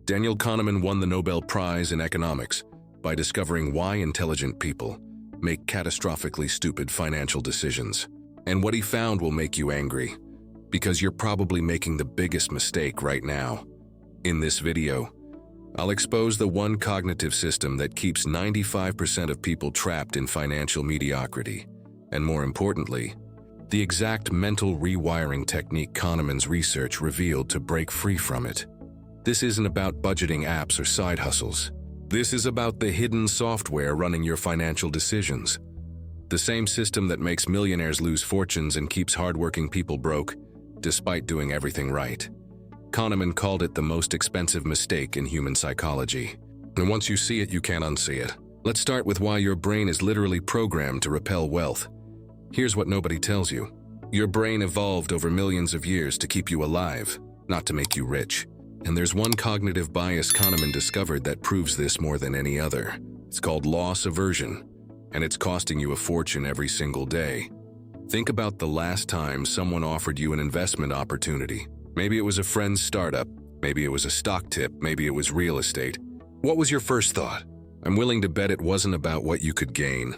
Daniel Kahneman won the Nobel Prize in economics by discovering why intelligent people make catastrophically stupid financial decisions. And what he found will make you angry, because you're probably making the biggest mistake right now. In this video, I'll expose the one cognitive system that keeps 95% of people trapped in financial mediocrity, and more importantly, the exact mental rewiring technique Kahneman's research revealed to break free from it. This isn't about budgeting apps or side hustles. This is about the hidden software running your financial decisions. The same system that makes millionaires lose fortunes and keeps hardworking people broke, despite doing everything right. Kahneman called it the most expensive mistake in human psychology. And once you see it, you can't unsee it. Let's start with why your brain is literally programmed to repel wealth. Here's what nobody tells you. Your brain evolved over millions of years to keep you alive, not to make you rich. And there's one cognitive bias Kahneman discovered that proves this more than any other. It's called loss aversion, and it's costing you a fortune every single day. Think about the last time someone offered you an investment opportunity. Maybe it was a friend's startup, maybe it was a stock tip, maybe it was real estate. What was your first thought? I'm willing to bet it wasn't about what you could gain.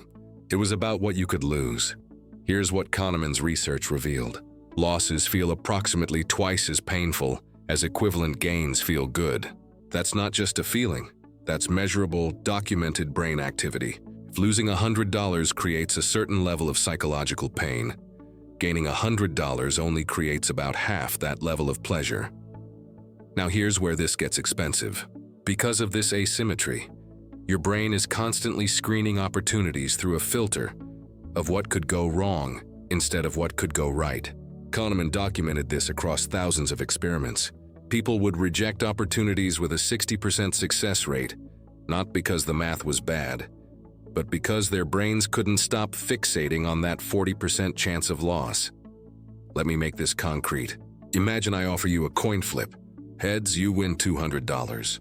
It was about what you could lose. Here's what Kahneman's research revealed. Losses feel approximately twice as painful as equivalent gains feel good. That's not just a feeling. That's measurable, documented brain activity. If losing $100 creates a certain level of psychological pain, gaining $100 only creates about half that level of pleasure. Now here's where this gets expensive. Because of this asymmetry, your brain is constantly screening opportunities through a filter of what could go wrong instead of what could go right. Kahneman documented this across thousands of experiments. People would reject opportunities with a 60% success rate, not because the math was bad, but because their brains couldn't stop fixating on that 40% chance of loss. Let me make this concrete. Imagine I offer you a coin flip. Heads, you win $200.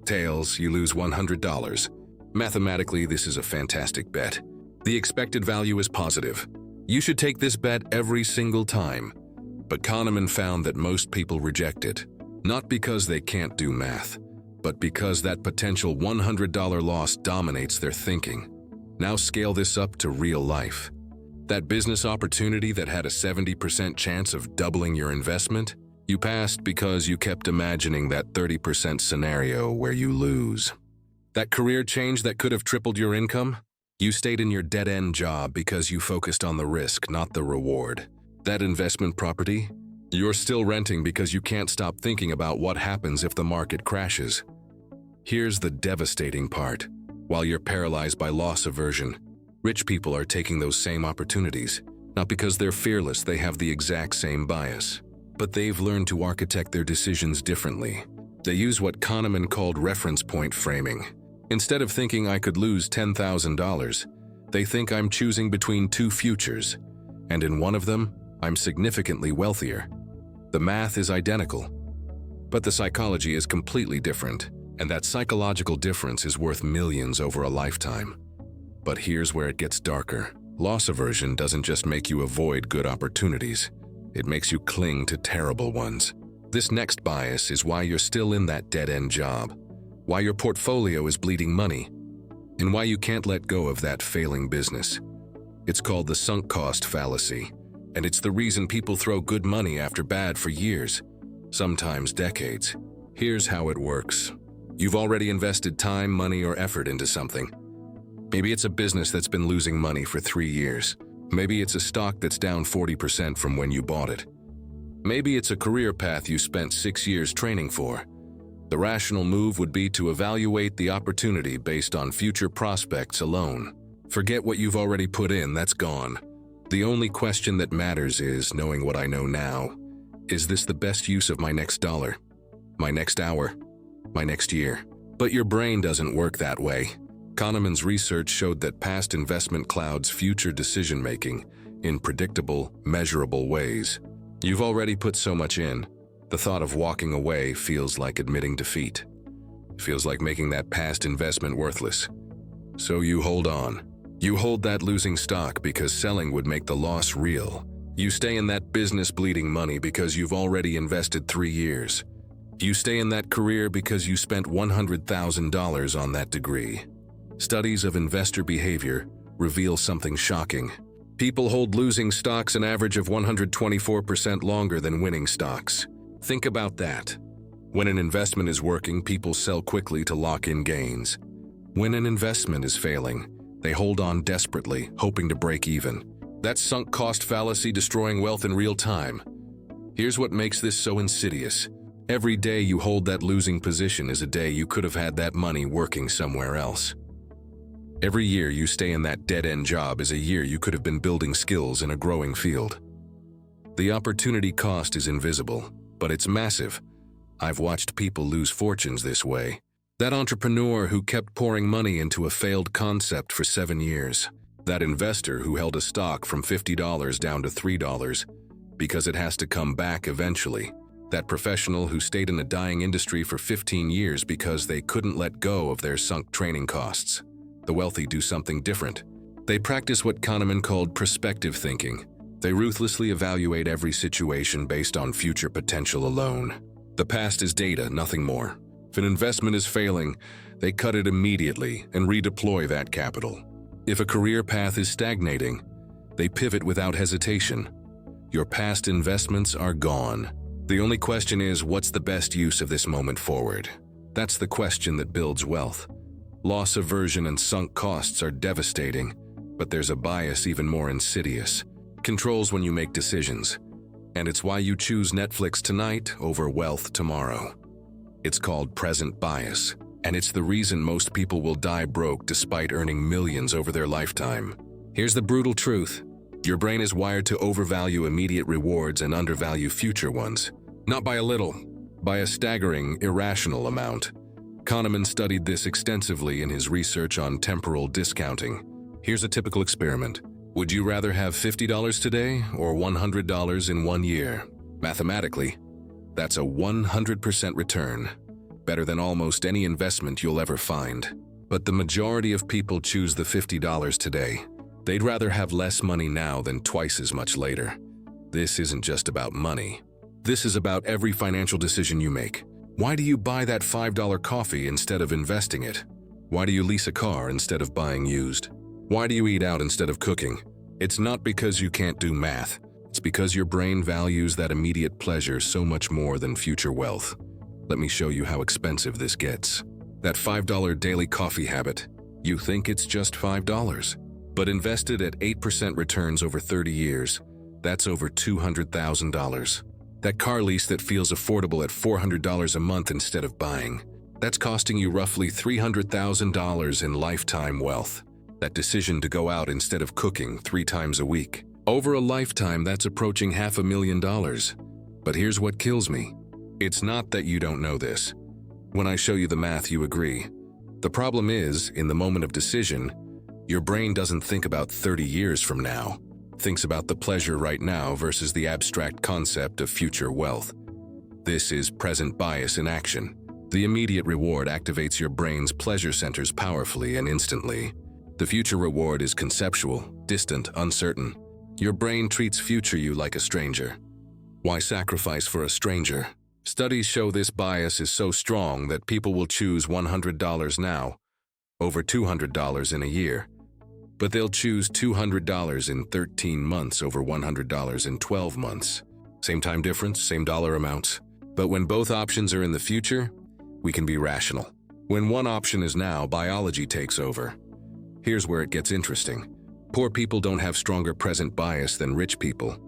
Tails, you lose $100. Mathematically, this is a fantastic bet. The expected value is positive. You should take this bet every single time. But Kahneman found that most people reject it, not because they can't do math, but because that potential $100 loss dominates their thinking. Now scale this up to real life. That business opportunity that had a 70% chance of doubling your investment, you passed because you kept imagining that 30% scenario where you lose. That career change that could have tripled your income, you stayed in your dead-end job because you focused on the risk, not the reward. That investment property, you're still renting because you can't stop thinking about what happens if the market crashes. Here's the devastating part. While you're paralyzed by loss aversion, rich people are taking those same opportunities. Not because they're fearless, they have the exact same bias. But they've learned to architect their decisions differently. They use what Kahneman called reference point framing. Instead of thinking I could lose $10,000, they think I'm choosing between two futures, and in one of them, I'm significantly wealthier. The math is identical, but the psychology is completely different, and that psychological difference is worth millions over a lifetime. But here's where it gets darker. Loss aversion doesn't just make you avoid good opportunities, it makes you cling to terrible ones. This next bias is why you're still in that dead-end job, why your portfolio is bleeding money, and why you can't let go of that failing business. It's called the sunk cost fallacy, and it's the reason people throw good money after bad for years, sometimes decades. Here's how it works. You've already invested time, money, or effort into something. Maybe it's a business that's been losing money for 3 years. Maybe it's a stock that's down 40% from when you bought it. Maybe it's a career path you spent 6 years training for. The rational move would be to evaluate the opportunity based on future prospects alone. Forget what you've already put in, that's gone. The only question that matters is, knowing what I know now, is this the best use of my next dollar, my next hour, my next year? But your brain doesn't work that way. Kahneman's research showed that past investment clouds future decision-making in predictable, measurable ways. You've already put so much in. The thought of walking away feels like admitting defeat. Feels like making that past investment worthless. So you hold on. You hold that losing stock because selling would make the loss real. You stay in that business bleeding money because you've already invested 3 years. You stay in that career because you spent $100,000 on that degree. Studies of investor behavior reveal something shocking. People hold losing stocks an average of 124% longer than winning stocks. Think about that. When an investment is working, people sell quickly to lock in gains. When an investment is failing, they hold on desperately, hoping to break even. That's sunk cost fallacy, destroying wealth in real time. Here's what makes this so insidious. Every day you hold that losing position is a day you could have had that money working somewhere else. Every year you stay in that dead-end job is a year you could have been building skills in a growing field. The opportunity cost is invisible, but it's massive. I've watched people lose fortunes this way. That entrepreneur who kept pouring money into a failed concept for 7 years. That investor who held a stock from $50 down to $3 because it has to come back eventually. That professional who stayed in a dying industry for 15 years because they couldn't let go of their sunk training costs. The wealthy do something different. They practice what Kahneman called prospective thinking. They ruthlessly evaluate every situation based on future potential alone. The past is data, nothing more. If an investment is failing, they cut it immediately and redeploy that capital. If a career path is stagnating, they pivot without hesitation. Your past investments are gone. The only question is, what's the best use of this moment forward? That's the question that builds wealth. Loss aversion and sunk costs are devastating, but there's a bias even more insidious. Controls when you make decisions. And it's why you choose Netflix tonight over wealth tomorrow. It's called present bias, and it's the reason most people will die broke despite earning millions over their lifetime. Here's the brutal truth. Your brain is wired to overvalue immediate rewards and undervalue future ones. Not by a little, by a staggering, irrational amount. Kahneman studied this extensively in his research on temporal discounting. Here's a typical experiment. Would you rather have $50 today or $100 in 1 year? Mathematically, that's a 100% return, better than almost any investment you'll ever find. But the majority of people choose the $50 today. They'd rather have less money now than twice as much later. This isn't just about money. This is about every financial decision you make. Why do you buy that $5 coffee instead of investing it? Why do you lease a car instead of buying used? Why do you eat out instead of cooking? It's not because you can't do math. It's because your brain values that immediate pleasure so much more than future wealth. Let me show you how expensive this gets. That $5 daily coffee habit, you think it's just $5. But invested at 8% returns over 30 years, that's over $200,000. That car lease that feels affordable at $400 a month instead of buying, that's costing you roughly $300,000 in lifetime wealth. That decision to go out instead of cooking 3 times a week. Over a lifetime, that's approaching $500,000. But here's what kills me. It's not that you don't know this. When I show you the math, you agree. The problem is, in the moment of decision, your brain doesn't think about 30 years from now. It thinks about the pleasure right now versus the abstract concept of future wealth. This is present bias in action. The immediate reward activates your brain's pleasure centers powerfully and instantly. The future reward is conceptual, distant, uncertain. Your brain treats future you like a stranger. Why sacrifice for a stranger? Studies show this bias is so strong that people will choose $100 now, over $200 in a year. But they'll choose $200 in 13 months over $100 in 12 months. Same time difference, same dollar amounts. But when both options are in the future, we can be rational. When one option is now, biology takes over. Here's where it gets interesting. Poor people don't have stronger present bias than rich people.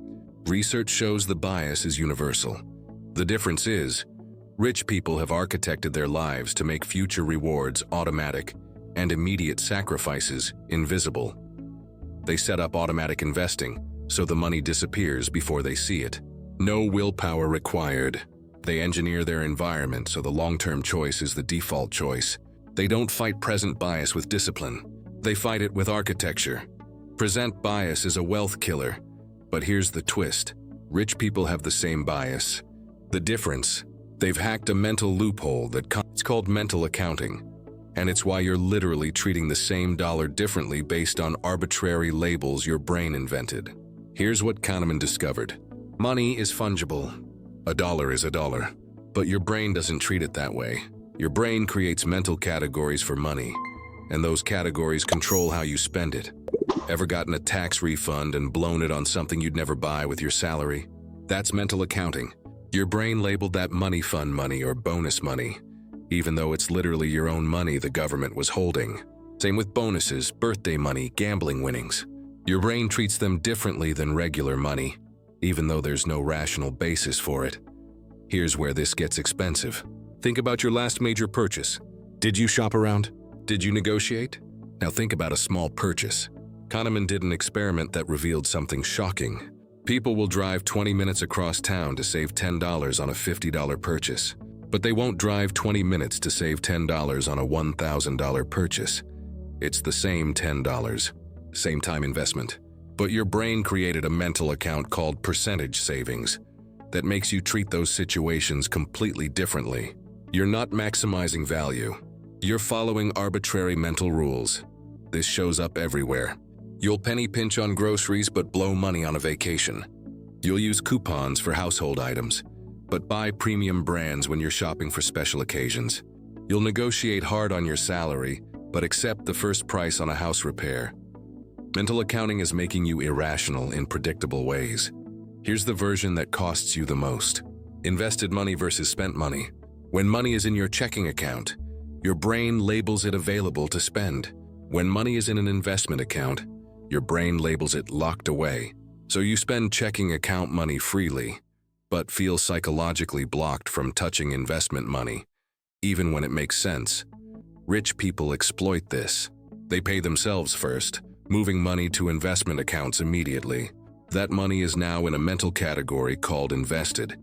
Research shows the bias is universal. The difference is, rich people have architected their lives to make future rewards automatic and immediate sacrifices invisible. They set up automatic investing, so the money disappears before they see it. No willpower required. They engineer their environment so the long-term choice is the default choice. They don't fight present bias with discipline. They fight it with architecture. Present bias is a wealth killer. But here's the twist. Rich people have the same bias. The difference, they've hacked a mental loophole it's called mental accounting. And it's why you're literally treating the same dollar differently based on arbitrary labels your brain invented. Here's what Kahneman discovered. Money is fungible. A dollar is a dollar. But your brain doesn't treat it that way. Your brain creates mental categories for money, and those categories control how you spend it. Ever gotten a tax refund and blown it on something you'd never buy with your salary? That's mental accounting. Your brain labeled that money fund money or bonus money, even though it's literally your own money the government was holding. Same with bonuses, birthday money, gambling winnings. Your brain treats them differently than regular money, even though there's no rational basis for it. Here's where this gets expensive. Think about your last major purchase. Did you shop around? Did you negotiate? Now think about a small purchase. Kahneman did an experiment that revealed something shocking. People will drive 20 minutes across town to save $10 on a $50 purchase, but they won't drive 20 minutes to save $10 on a $1,000 purchase. It's the same $10, same time investment. But your brain created a mental account called percentage savings that makes you treat those situations completely differently. You're not maximizing value. You're following arbitrary mental rules. This shows up everywhere. You'll penny pinch on groceries but blow money on a vacation. You'll use coupons for household items, but buy premium brands when you're shopping for special occasions. You'll negotiate hard on your salary, but accept the first price on a house repair. Mental accounting is making you irrational in predictable ways. Here's the version that costs you the most. Invested money versus spent money. When money is in your checking account, your brain labels it available to spend. When money is in an investment account, your brain labels it locked away. So you spend checking account money freely, but feel psychologically blocked from touching investment money, even when it makes sense. Rich people exploit this. They pay themselves first, moving money to investment accounts immediately. That money is now in a mental category called invested,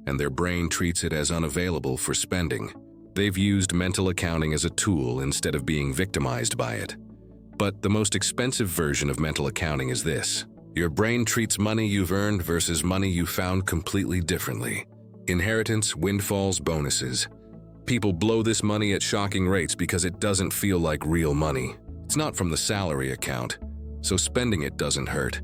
and their brain treats it as unavailable for spending. They've used mental accounting as a tool instead of being victimized by it. But the most expensive version of mental accounting is this. Your brain treats money you've earned versus money you found completely differently. Inheritance, windfalls, bonuses. People blow this money at shocking rates because it doesn't feel like real money. It's not from the salary account, so spending it doesn't hurt.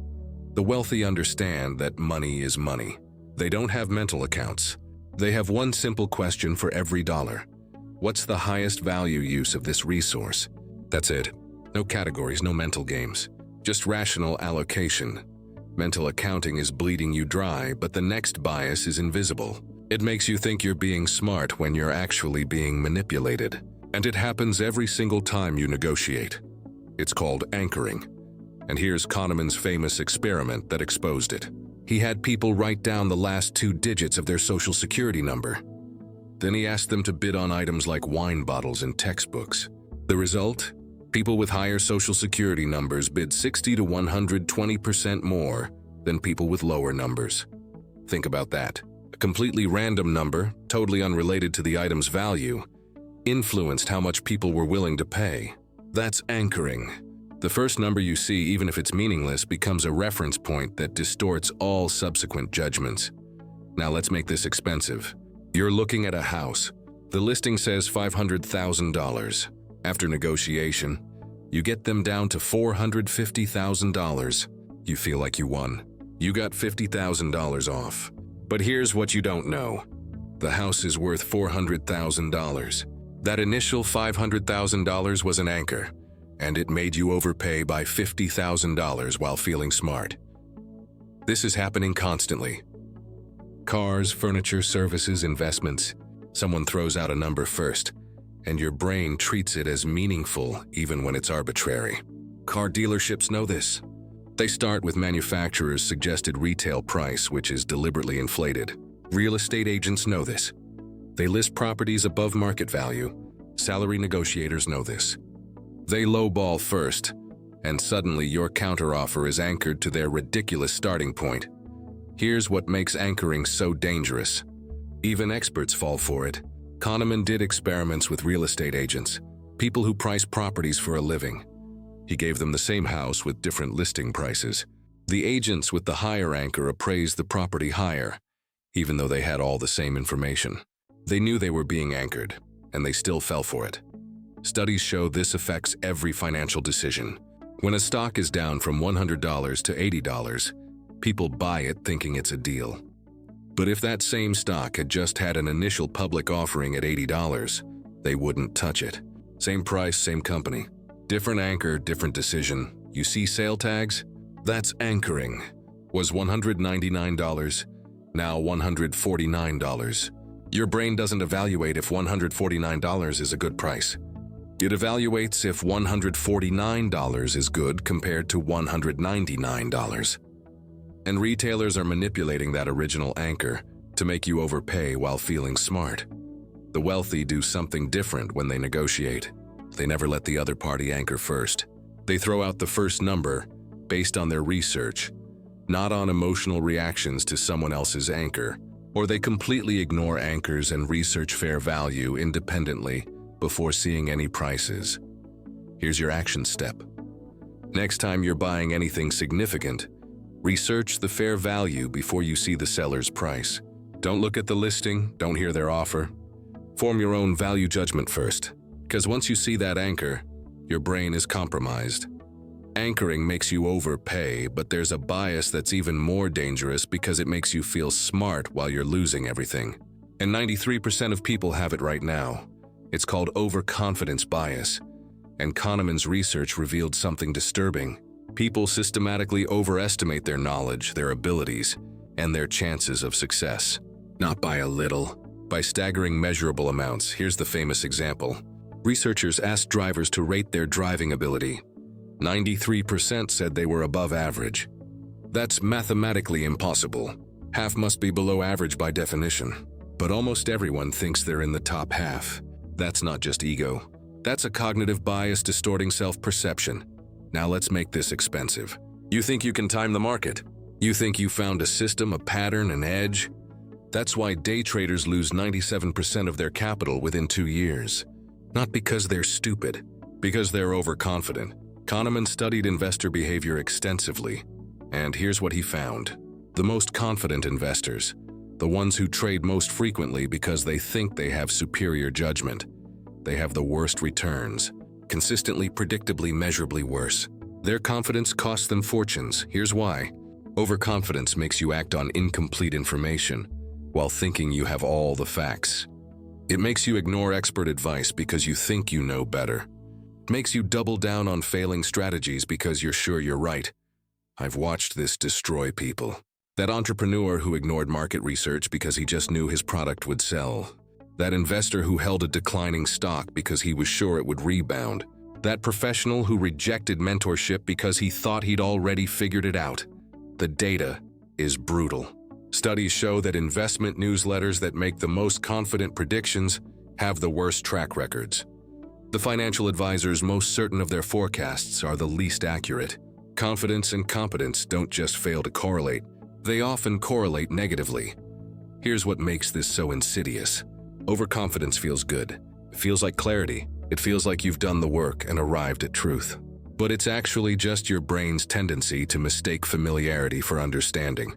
The wealthy understand that money is money. They don't have mental accounts. They have one simple question for every dollar. What's the highest value use of this resource? That's it. No categories, no mental games. Just rational allocation. Mental accounting is bleeding you dry, but the next bias is invisible. It makes you think you're being smart when you're actually being manipulated. And it happens every single time you negotiate. It's called anchoring. And here's Kahneman's famous experiment that exposed it. He had people write down the last 2 digits of their social security number. Then he asked them to bid on items like wine bottles and textbooks. The result? People with higher social security numbers bid 60 to 120% more than people with lower numbers. Think about that. A completely random number, totally unrelated to the item's value, influenced how much people were willing to pay. That's anchoring. The first number you see, even if it's meaningless, becomes a reference point that distorts all subsequent judgments. Now let's make this expensive. You're looking at a house. The listing says $500,000. After negotiation, you get them down to $450,000. You feel like you won. You got $50,000 off. But here's what you don't know. The house is worth $400,000. That initial $500,000 was an anchor, and it made you overpay by $50,000 while feeling smart. This is happening constantly. Cars, furniture, services, investments. Someone throws out a number first, and your brain treats it as meaningful even when it's arbitrary. Car dealerships know this. They start with manufacturer's suggested retail price, which is deliberately inflated. Real estate agents know this. They list properties above market value. Salary negotiators know this. They lowball first, and suddenly your counteroffer is anchored to their ridiculous starting point. Here's what makes anchoring so dangerous. Even experts fall for it. Kahneman did experiments with real estate agents, people who price properties for a living. He gave them the same house with different listing prices. The agents with the higher anchor appraised the property higher, even though they had all the same information. They knew they were being anchored, and they still fell for it. Studies show this affects every financial decision. When a stock is down from $100 to $80, people buy it thinking it's a deal. But if that same stock had just had an initial public offering at $80, they wouldn't touch it. Same price, same company. Different anchor, different decision. You see sale tags? That's anchoring. Was $199, now $149. Your brain doesn't evaluate if $149 is a good price. It evaluates if $149 is good compared to $199. And retailers are manipulating that original anchor to make you overpay while feeling smart. The wealthy do something different when they negotiate. They never let the other party anchor first. They throw out the first number based on their research, not on emotional reactions to someone else's anchor, or they completely ignore anchors and research fair value independently before seeing any prices. Here's your action step. Next time you're buying anything significant, research the fair value before you see the seller's price. Don't look at the listing, don't hear their offer. Form your own value judgment first, because once you see that anchor, your brain is compromised. Anchoring makes you overpay, but there's a bias that's even more dangerous because it makes you feel smart while you're losing everything. And 93% of people have it right now. It's called overconfidence bias. And Kahneman's research revealed something disturbing. People systematically overestimate their knowledge, their abilities, and their chances of success. Not by a little, by staggering measurable amounts. Here's the famous example. Researchers asked drivers to rate their driving ability. 93% said they were above average. That's mathematically impossible. Half must be below average by definition. But almost everyone thinks they're in the top half. That's not just ego. That's a cognitive bias distorting self-perception. Now let's make this expensive. You think you can time the market? You think you found a system, a pattern, an edge? That's why day traders lose 97% of their capital within 2 years. Not because they're stupid, because they're overconfident. Kahneman studied investor behavior extensively, and here's what he found. The most confident investors, the ones who trade most frequently because they think they have superior judgment, they have the worst returns, consistently, predictably, measurably worse. Their confidence costs them fortunes. Here's why. Overconfidence makes you act on incomplete information while thinking you have all the facts. It makes you ignore expert advice because you think you know better. It makes you double down on failing strategies because you're sure you're right. I've watched this destroy people. That entrepreneur who ignored market research because he just knew his product would sell. That investor who held a declining stock because he was sure it would rebound. That professional who rejected mentorship because he thought he'd already figured it out. The data is brutal. Studies show that investment newsletters that make the most confident predictions have the worst track records. The financial advisors most certain of their forecasts are the least accurate. Confidence and competence don't just fail to correlate, they often correlate negatively. Here's what makes this so insidious. Overconfidence feels good. It feels like clarity. It feels like you've done the work and arrived at truth. But it's actually just your brain's tendency to mistake familiarity for understanding,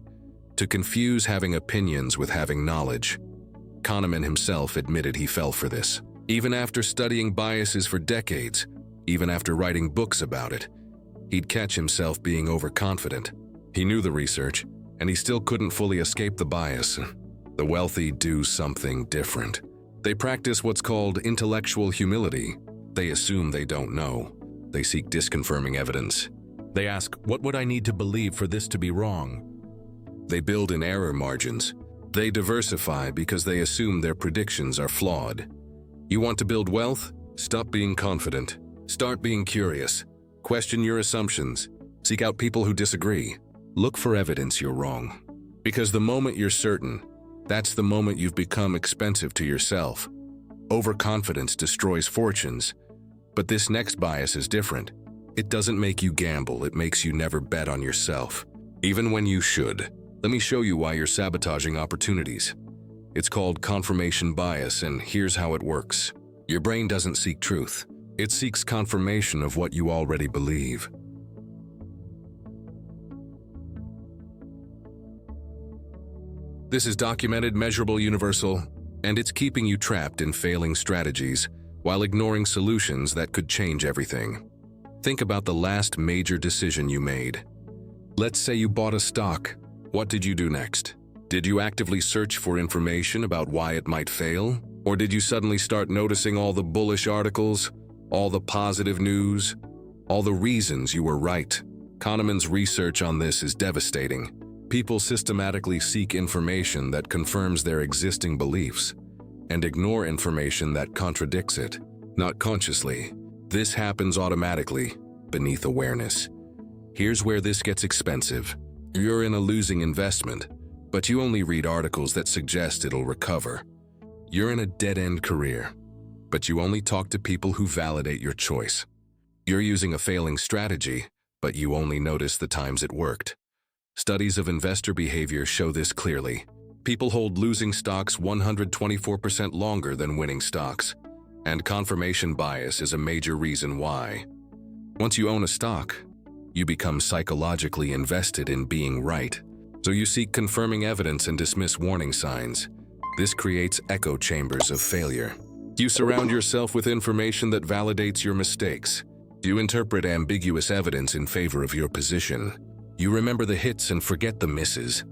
to confuse having opinions with having knowledge. Kahneman himself admitted he fell for this. Even after studying biases for decades, even after writing books about it, he'd catch himself being overconfident. He knew the research, and he still couldn't fully escape the bias. The wealthy do something different. They practice what's called intellectual humility. They assume they don't know. They seek disconfirming evidence. They ask, what would I need to believe for this to be wrong? They build in error margins. They diversify because they assume their predictions are flawed. You want to build wealth? Stop being confident. Start being curious. Question your assumptions. Seek out people who disagree. Look for evidence you're wrong. Because the moment you're certain, that's the moment you've become expensive to yourself. Overconfidence destroys fortunes. But this next bias is different. It doesn't make you gamble, it makes you never bet on yourself, even when you should. Let me show you why you're sabotaging opportunities. It's called confirmation bias, and here's how it works. Your brain doesn't seek truth. It seeks confirmation of what you already believe. This is documented, measurable, universal, and it's keeping you trapped in failing strategies while ignoring solutions that could change everything. Think about the last major decision you made. Let's say you bought a stock. What did you do next? Did you actively search for information about why it might fail? Or did you suddenly start noticing all the bullish articles, all the positive news, all the reasons you were right? Kahneman's research on this is devastating. People systematically seek information that confirms their existing beliefs and ignore information that contradicts it, not consciously. This happens automatically, beneath awareness. Here's where this gets expensive. You're in a losing investment, but you only read articles that suggest it'll recover. You're in a dead-end career, but you only talk to people who validate your choice. You're using a failing strategy, but you only notice the times it worked. Studies of investor behavior show this clearly. People hold losing stocks 124% longer than winning stocks, and confirmation bias is a major reason why. Once you own a stock, you become psychologically invested in being right. So you seek confirming evidence and dismiss warning signs. This creates echo chambers of failure. You surround yourself with information that validates your mistakes. You interpret ambiguous evidence in favor of your position. You remember the hits and forget the misses.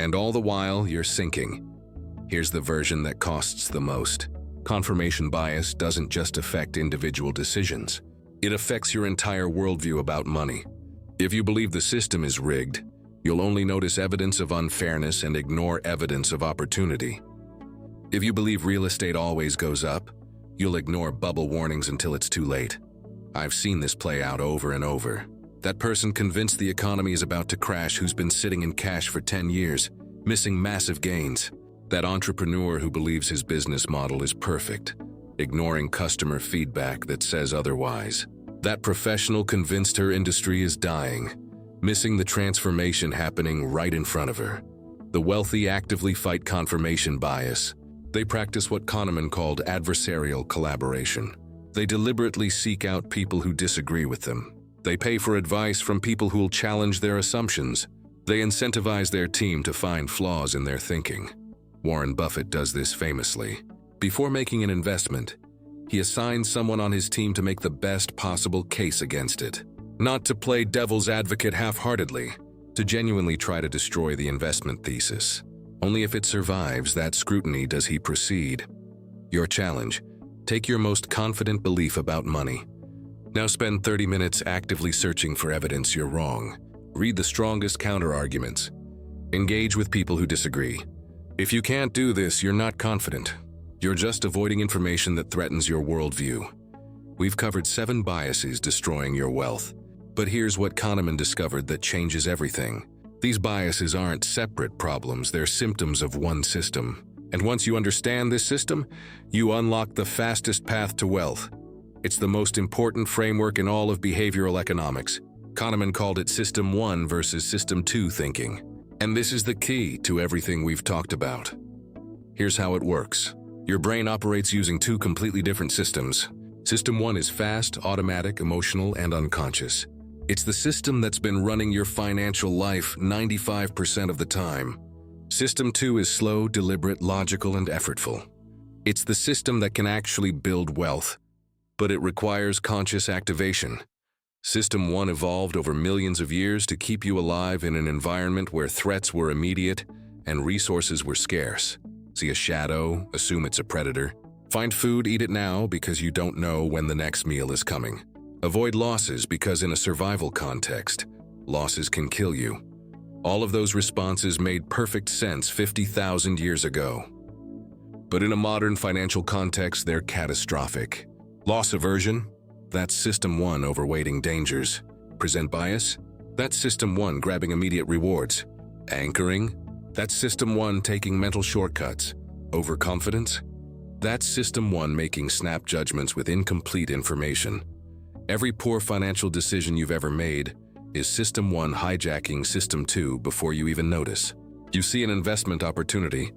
And all the while, you're sinking. Here's the version that costs the most. Confirmation bias doesn't just affect individual decisions. It affects your entire worldview about money. If you believe the system is rigged, you'll only notice evidence of unfairness and ignore evidence of opportunity. If you believe real estate always goes up, you'll ignore bubble warnings until it's too late. I've seen this play out over and over. That person convinced the economy is about to crash who's been sitting in cash for 10 years, missing massive gains. That entrepreneur who believes his business model is perfect, ignoring customer feedback that says otherwise. That professional convinced her industry is dying, missing the transformation happening right in front of her. The wealthy actively fight confirmation bias. They practice what Kahneman called adversarial collaboration. They deliberately seek out people who disagree with them. They pay for advice from people who will challenge their assumptions. They incentivize their team to find flaws in their thinking. Warren Buffett does this famously. Before making an investment, he assigns someone on his team to make the best possible case against it. Not to play devil's advocate half-heartedly, to genuinely try to destroy the investment thesis. Only if it survives that scrutiny does he proceed. Your challenge: take your most confident belief about money. Now spend 30 minutes actively searching for evidence you're wrong. Read the strongest counter-arguments. Engage with people who disagree. If you can't do this, you're not confident. You're just avoiding information that threatens your worldview. We've covered 7 biases destroying your wealth. But here's what Kahneman discovered that changes everything. These biases aren't separate problems, they're symptoms of one system. And once you understand this system, you unlock the fastest path to wealth. It's the most important framework in all of behavioral economics. Kahneman called it System 1 versus System 2 thinking. And this is the key to everything we've talked about. Here's how it works. Your brain operates using 2 completely different systems. System 1 is fast, automatic, emotional, and unconscious. It's the system that's been running your financial life 95% of the time. System 2 is slow, deliberate, logical, and effortful. It's the system that can actually build wealth, but it requires conscious activation. System 1 evolved over millions of years to keep you alive in an environment where threats were immediate and resources were scarce. See a shadow, assume it's a predator. Find food, eat it now because you don't know when the next meal is coming. Avoid losses because in a survival context, losses can kill you. All of those responses made perfect sense 50,000 years ago. But in a modern financial context, they're catastrophic. Loss aversion? That's System 1 overweighting dangers. Present bias? That's System 1 grabbing immediate rewards. Anchoring? That's System 1 taking mental shortcuts. Overconfidence? That's System 1 making snap judgments with incomplete information. Every poor financial decision you've ever made is System 1 hijacking System 2 before you even notice. You see an investment opportunity,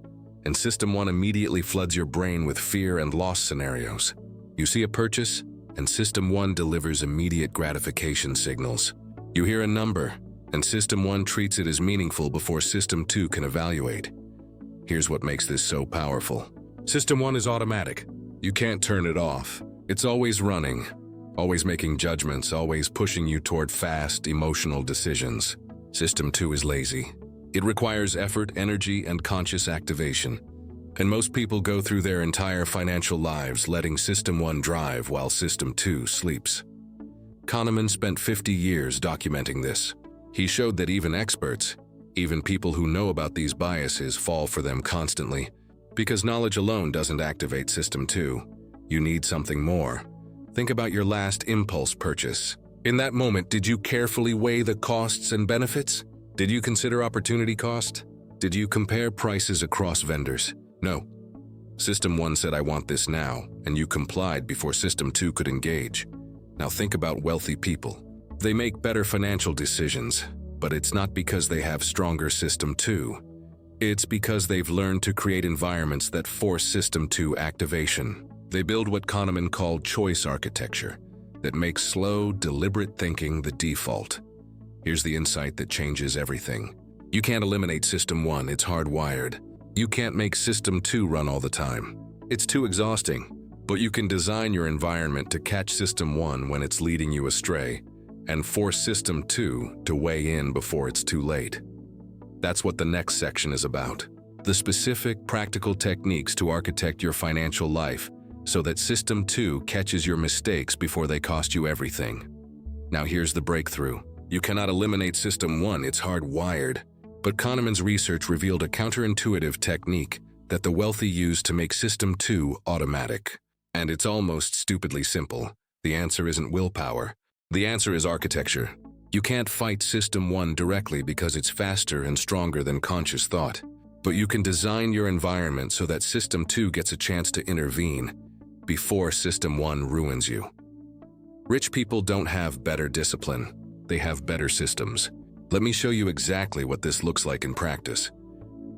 and System 1 immediately floods your brain with fear and loss scenarios. You see a purchase, and System 1 delivers immediate gratification signals. You hear a number, and System 1 treats it as meaningful before System 2 can evaluate. Here's what makes this so powerful. System 1 is automatic. You can't turn it off. It's always running, always making judgments, always pushing you toward fast, emotional decisions. System 2 is lazy. It requires effort, energy, and conscious activation. And most people go through their entire financial lives letting System 1 drive while System 2 sleeps. Kahneman spent 50 years documenting this. He showed that even experts, even people who know about these biases, fall for them constantly. Because knowledge alone doesn't activate System 2. You need something more. Think about your last impulse purchase. In that moment, did you carefully weigh the costs and benefits? Did you consider opportunity cost? Did you compare prices across vendors? No. System 1 said, "I want this now," and you complied before System 2 could engage. Now think about wealthy people. They make better financial decisions, but it's not because they have stronger System 2. It's because they've learned to create environments that force System 2 activation. They build what Kahneman called choice architecture, that makes slow, deliberate thinking the default. Here's the insight that changes everything. You can't eliminate System 1, it's hardwired. You can't make System 2 run all the time. It's too exhausting. But you can design your environment to catch System 1 when it's leading you astray, and force System 2 to weigh in before it's too late. That's what the next section is about. The specific, practical techniques to architect your financial life so that System 2 catches your mistakes before they cost you everything. Now here's the breakthrough. You cannot eliminate System 1, it's hardwired. But Kahneman's research revealed a counterintuitive technique that the wealthy use to make System 2 automatic. And it's almost stupidly simple. The answer isn't willpower. The answer is architecture. You can't fight System 1 directly because it's faster and stronger than conscious thought. But you can design your environment so that System 2 gets a chance to intervene before System 1 ruins you. Rich people don't have better discipline. They have better systems. Let me show you exactly what this looks like in practice.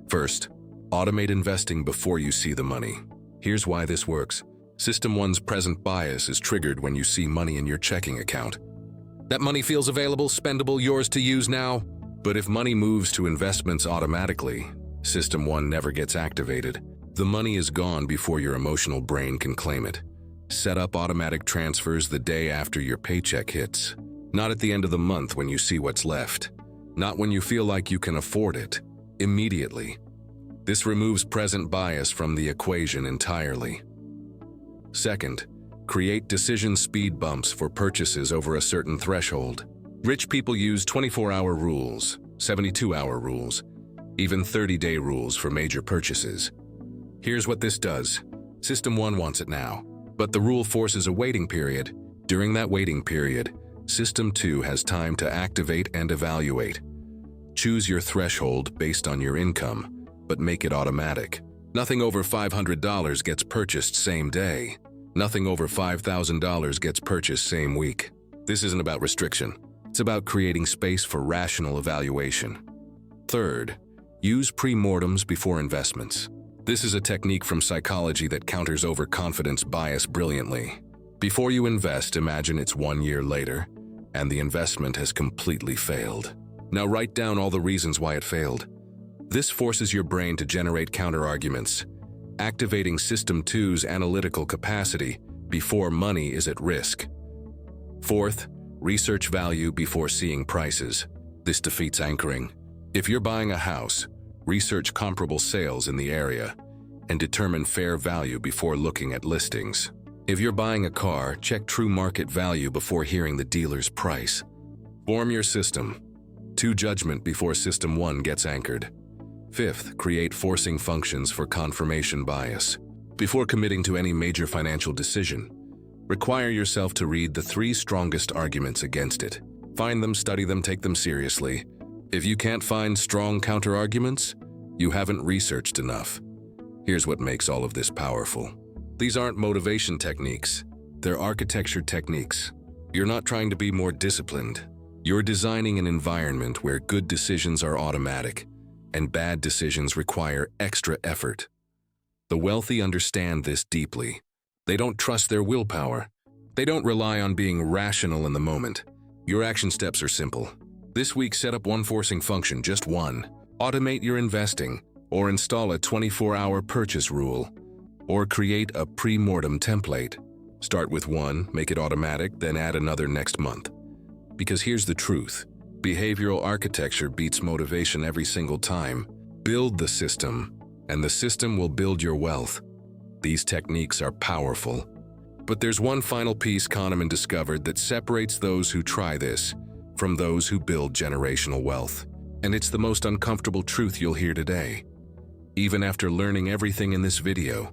First, automate investing before you see the money. Here's why this works. System 1's present bias is triggered when you see money in your checking account. That money feels available, spendable, yours to use now. But if money moves to investments automatically, System 1 never gets activated. The money is gone before your emotional brain can claim it. Set up automatic transfers the day after your paycheck hits. Not at the end of the month when you see what's left. Not when you feel like you can afford it. Immediately. This removes present bias from the equation entirely. Second, create decision speed bumps for purchases over a certain threshold. Rich people use 24-hour rules, 72-hour rules, even 30-day rules for major purchases. Here's what this does. System 1 wants it now, but the rule forces a waiting period. During that waiting period, System 2 has time to activate and evaluate. Choose your threshold based on your income, but make it automatic. Nothing over $500 gets purchased same day. Nothing over $5,000 gets purchased same week. This isn't about restriction. It's about creating space for rational evaluation. Third, use pre-mortems before investments. This is a technique from psychology that counters overconfidence bias brilliantly. Before you invest, imagine it's 1 year later, and the investment has completely failed. Now write down all the reasons why it failed. This forces your brain to generate counterarguments, activating System 2's analytical capacity before money is at risk. Fourth, research value before seeing prices. This defeats anchoring. If you're buying a house, research comparable sales in the area and determine fair value before looking at listings. If you're buying a car, check true market value before hearing the dealer's price. Form your system. 2 judgment before System 1 gets anchored. Fifth, create forcing functions for confirmation bias. Before committing to any major financial decision, require yourself to read the 3 strongest arguments against it. Find them, study them, take them seriously. If you can't find strong counterarguments, you haven't researched enough. Here's what makes all of this powerful. These aren't motivation techniques. They're architecture techniques. You're not trying to be more disciplined. You're designing an environment where good decisions are automatic and bad decisions require extra effort. The wealthy understand this deeply. They don't trust their willpower. They don't rely on being rational in the moment. Your action steps are simple. This week, set up one forcing function, just one. Automate your investing, or install a 24-hour purchase rule, or create a pre-mortem template. Start with one, make it automatic, then add another next month. Because here's the truth. Behavioral architecture beats motivation every single time. Build the system, and the system will build your wealth. These techniques are powerful. But there's one final piece Kahneman discovered that separates those who try this from those who build generational wealth. And it's the most uncomfortable truth you'll hear today. Even after learning everything in this video,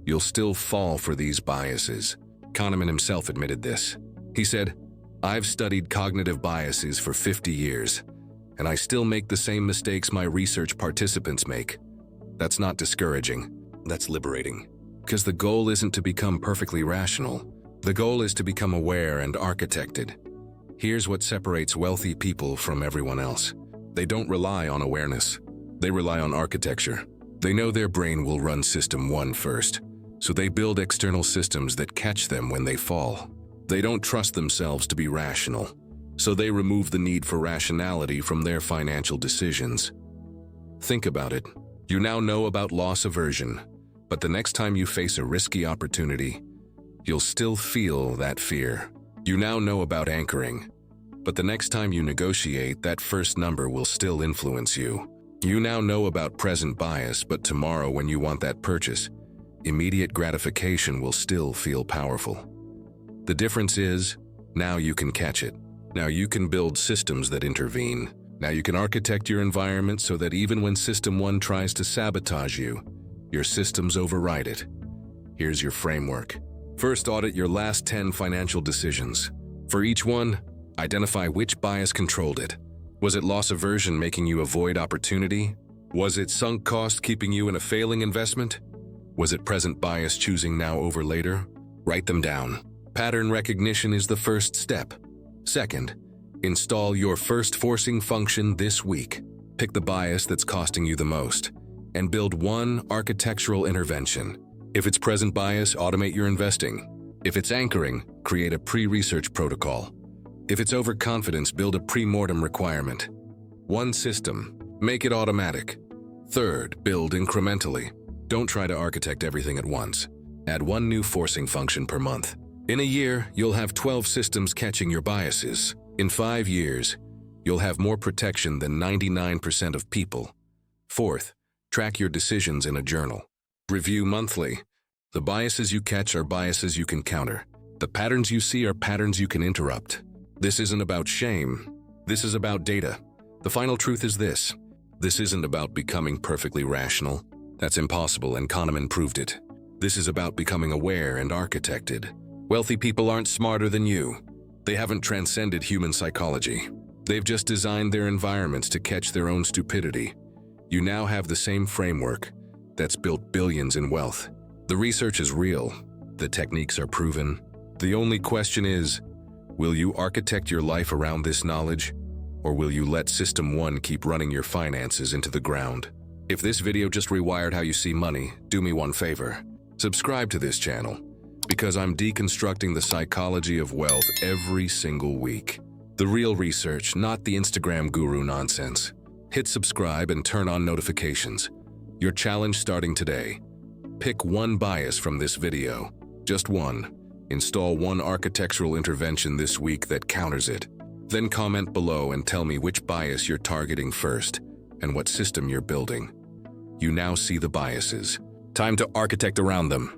you'll still fall for these biases. Kahneman himself admitted this. He said, "I've studied cognitive biases for 50 years, and I still make the same mistakes my research participants make." That's not discouraging, that's liberating. Because the goal isn't to become perfectly rational. The goal is to become aware and architected. Here's what separates wealthy people from everyone else. They don't rely on awareness. They rely on architecture. They know their brain will run system 1 first, so they build external systems that catch them when they fall. They don't trust themselves to be rational, so they remove the need for rationality from their financial decisions. Think about it. You now know about loss aversion, but the next time you face a risky opportunity, you'll still feel that fear. You now know about anchoring, but the next time you negotiate, that first number will still influence you. You now know about present bias, but tomorrow when you want that purchase, immediate gratification will still feel powerful. The difference is, now you can catch it. Now you can build systems that intervene. Now you can architect your environment so that even when System 1 tries to sabotage you, your systems override it. Here's your framework. First, audit your last 10 financial decisions. For each one, identify which bias controlled it. Was it loss aversion making you avoid opportunity? Was it sunk cost keeping you in a failing investment? Was it present bias choosing now over later? Write them down. Pattern recognition is the first step. Second, install your first forcing function this week. Pick the bias that's costing you the most and build one architectural intervention. If it's present bias, automate your investing. If it's anchoring, create a pre-research protocol. If it's overconfidence, build a pre-mortem requirement. One system, make it automatic. Third, build incrementally. Don't try to architect everything at once. Add one new forcing function per month. In a year, you'll have 12 systems catching your biases. In 5 years, you'll have more protection than 99% of people. Fourth, track your decisions in a journal. Review monthly. The biases you catch are biases you can counter. The patterns you see are patterns you can interrupt. This isn't about shame. This is about data. The final truth is this. This isn't about becoming perfectly rational. That's impossible, and Kahneman proved it. This is about becoming aware and architected. Wealthy people aren't smarter than you. They haven't transcended human psychology. They've just designed their environments to catch their own stupidity. You now have the same framework that's built billions in wealth. The research is real. The techniques are proven. The only question is, will you architect your life around this knowledge, or will you let System 1 keep running your finances into the ground? If this video just rewired how you see money, do me one favor. Subscribe to this channel, because I'm deconstructing the psychology of wealth every single week. The real research, not the Instagram guru nonsense. Hit subscribe and turn on notifications. Your challenge starting today. Pick one bias from this video. Just one. Install one architectural intervention this week that counters it. Then comment below and tell me which bias you're targeting first and what system you're building. You now see the biases. Time to architect around them.